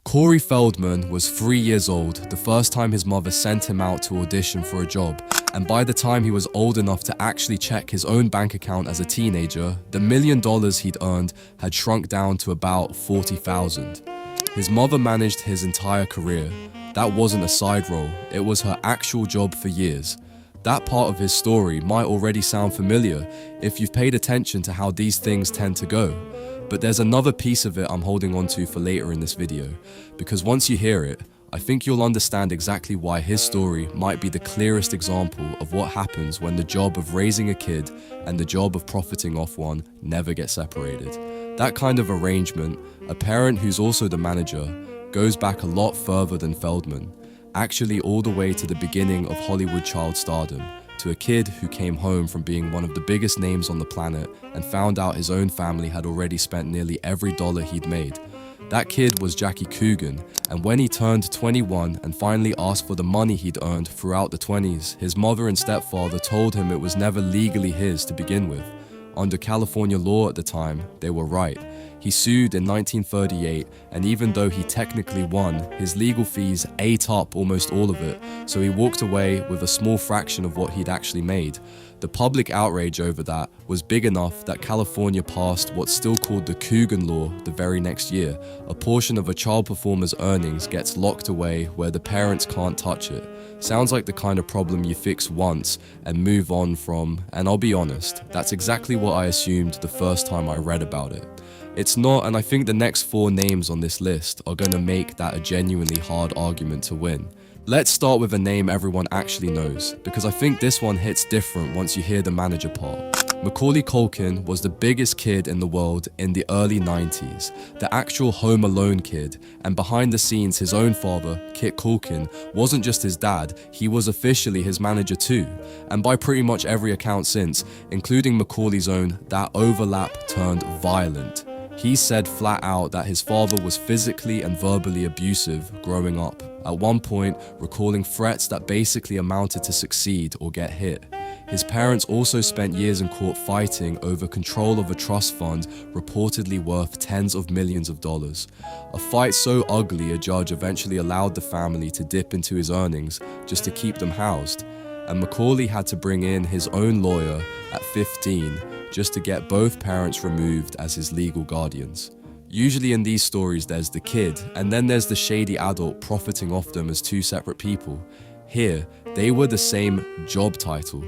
Corey Feldman was 3 years old the first time his mother sent him out to audition for a job, and by the time he was old enough to actually check his own bank account as a teenager, the $1 million he'd earned had shrunk down to about $40,000. His mother managed his entire career. That wasn't a side role, it was her actual job for years. That part of his story might already sound familiar if you've paid attention to how these things tend to go. But there's another piece of it I'm holding on to for later in this video, because once you hear it, I think you'll understand exactly why his story might be the clearest example of what happens when the job of raising a kid and the job of profiting off one never get separated. That kind of arrangement, a parent who's also the manager, goes back a lot further than Feldman, actually all the way to the beginning of Hollywood child stardom, to a kid who came home from being one of the biggest names on the planet and found out his own family had already spent nearly every dollar he'd made. That kid was Jackie Coogan, and when he turned 21 and finally asked for the money he'd earned throughout the 20s, his mother and stepfather told him it was never legally his to begin with. Under California law at the time, they were right. He sued in 1938, and even though he technically won, his legal fees ate up almost all of it, so he walked away with a small fraction of what he'd actually made. The public outrage over that was big enough that California passed what's still called the Coogan Law the very next year. A portion of a child performer's earnings gets locked away where the parents can't touch it. Sounds like the kind of problem you fix once and move on from, and I'll be honest, that's exactly what I assumed the first time I read about it. It's not, and I think the next 4 names on this list are going to make that a genuinely hard argument to win. Let's start with a name everyone actually knows, because I think this one hits different once you hear the manager part. Macaulay Culkin was the biggest kid in the world in the early 90s, the actual Home Alone kid, and behind the scenes his own father, Kit Culkin, wasn't just his dad, he was officially his manager too, and by pretty much every account since, including Macaulay's own, that overlap turned violent. He said flat out that his father was physically and verbally abusive growing up, at one point recalling threats that basically amounted to succeed or get hit. His parents also spent years in court fighting over control of a trust fund reportedly worth tens of millions of dollars. A fight so ugly a judge eventually allowed the family to dip into his earnings just to keep them housed, and Macaulay had to bring in his own lawyer at 15 just to get both parents removed as his legal guardians. Usually in these stories there's the kid, and then there's the shady adult profiting off them as 2 separate people. Here, they were the same job title,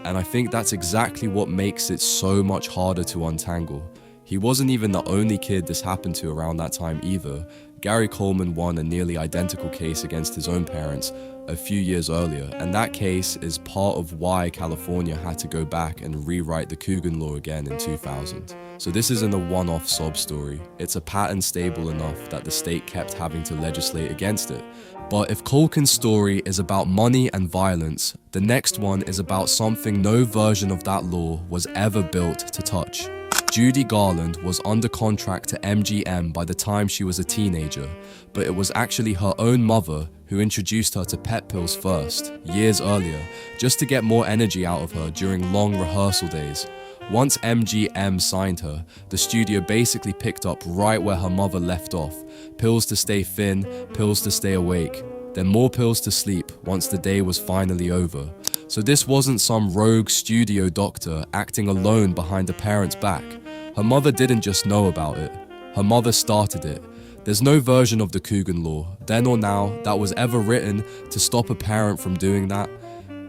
and I think that's exactly what makes it so much harder to untangle. He wasn't even the only kid this happened to around that time either. Gary Coleman won a nearly identical case against his own parents a few years earlier, and that case is part of why California had to go back and rewrite the Coogan Law again in 2000. So this isn't a one-off sob story, it's a pattern stable enough that the state kept having to legislate against it. But if Culkin's story is about money and violence, the next one is about something no version of that law was ever built to touch. Judy Garland was under contract to MGM by the time she was a teenager, but it was actually her own mother who introduced her to pet pills first, years earlier, just to get more energy out of her during long rehearsal days. Once MGM signed her, the studio basically picked up right where her mother left off. Pills to stay thin, pills to stay awake, then more pills to sleep once the day was finally over. So this wasn't some rogue studio doctor acting alone behind the parents' back. Her mother didn't just know about it, her mother started it. There's no version of the Coogan Law, then or now, that was ever written to stop a parent from doing that.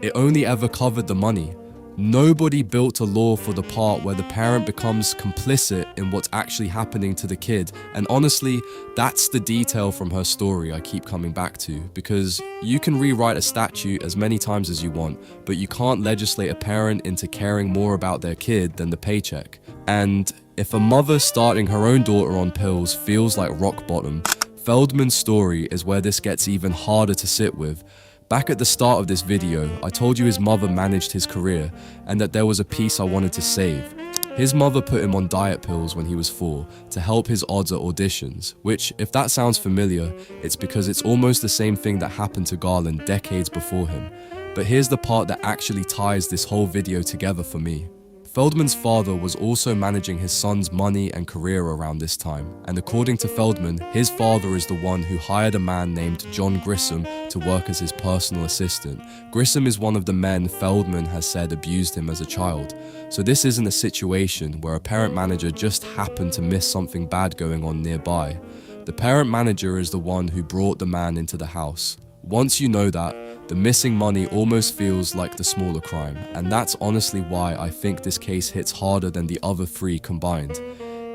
It only ever covered the money. Nobody built a law for the part where the parent becomes complicit in what's actually happening to the kid. And honestly, that's the detail from her story I keep coming back to, because you can rewrite a statute as many times as you want, but you can't legislate a parent into caring more about their kid than the paycheck. And if a mother starting her own daughter on pills feels like rock bottom, Feldman's story is where this gets even harder to sit with. Back at the start of this video, I told you his mother managed his career and that there was a piece I wanted to save. His mother put him on diet pills when he was 4 to help his odds at auditions, which, if that sounds familiar, it's because it's almost the same thing that happened to Garland decades before him. But here's the part that actually ties this whole video together for me. Feldman's father was also managing his son's money and career around this time, and according to Feldman, his father is the one who hired a man named John Grissom to work as his personal assistant. Grissom is one of the men Feldman has said abused him as a child. So this isn't a situation where a parent manager just happened to miss something bad going on nearby. The parent manager is the one who brought the man into the house. Once you know that, the missing money almost feels like the smaller crime, and that's honestly why I think this case hits harder than the other three combined.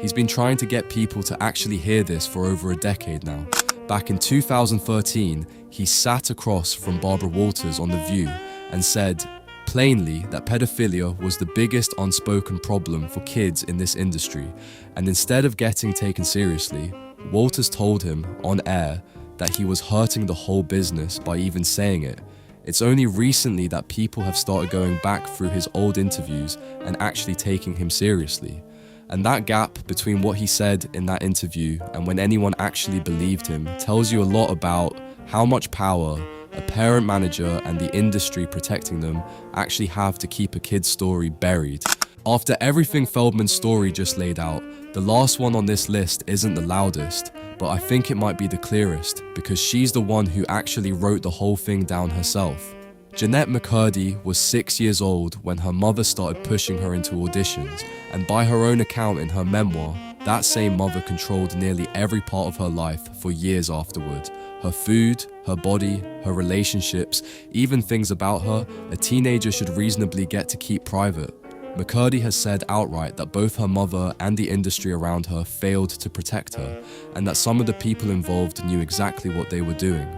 He's been trying to get people to actually hear this for over a decade now. Back in 2013, he sat across from Barbara Walters on The View and said plainly that pedophilia was the biggest unspoken problem for kids in this industry, and instead of getting taken seriously, Walters told him on air that he was hurting the whole business by even saying it. It's only recently that people have started going back through his old interviews and actually taking him seriously. And that gap between what he said in that interview and when anyone actually believed him tells you a lot about how much power a parent manager and the industry protecting them actually have to keep a kid's story buried. After everything Feldman's story just laid out, the last one on this list isn't the loudest, but I think it might be the clearest because she's the one who actually wrote the whole thing down herself. Jennette McCurdy was 6 years old when her mother started pushing her into auditions, and by her own account in her memoir, that same mother controlled nearly every part of her life for years afterward. Her food, her body, her relationships, even things about her a teenager should reasonably get to keep private. McCurdy has said outright that both her mother and the industry around her failed to protect her, and that some of the people involved knew exactly what they were doing.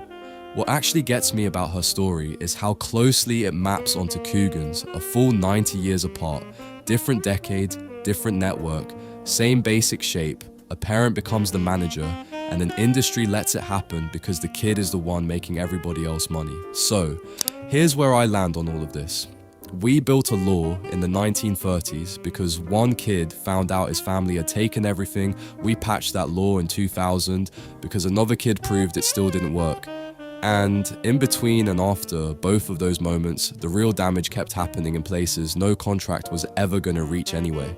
What actually gets me about her story is how closely it maps onto Coogan's, a full 90 years apart, different decade, different network, same basic shape, a parent becomes the manager, and an industry lets it happen because the kid is the one making everybody else money. So, here's where I land on all of this. We built a law in the 1930s because one kid found out his family had taken everything. We patched that law in 2000 because another kid proved it still didn't work. And in between and after both of those moments, the real damage kept happening in places no contract was ever going to reach anyway.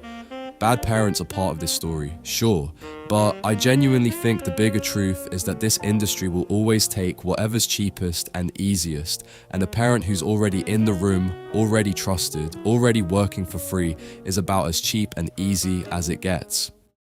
Bad parents are part of this story, sure, but I genuinely think the bigger truth is that this industry will always take whatever's cheapest and easiest, and a parent who's already in the room, already trusted, already working for free is about as cheap and easy as it gets.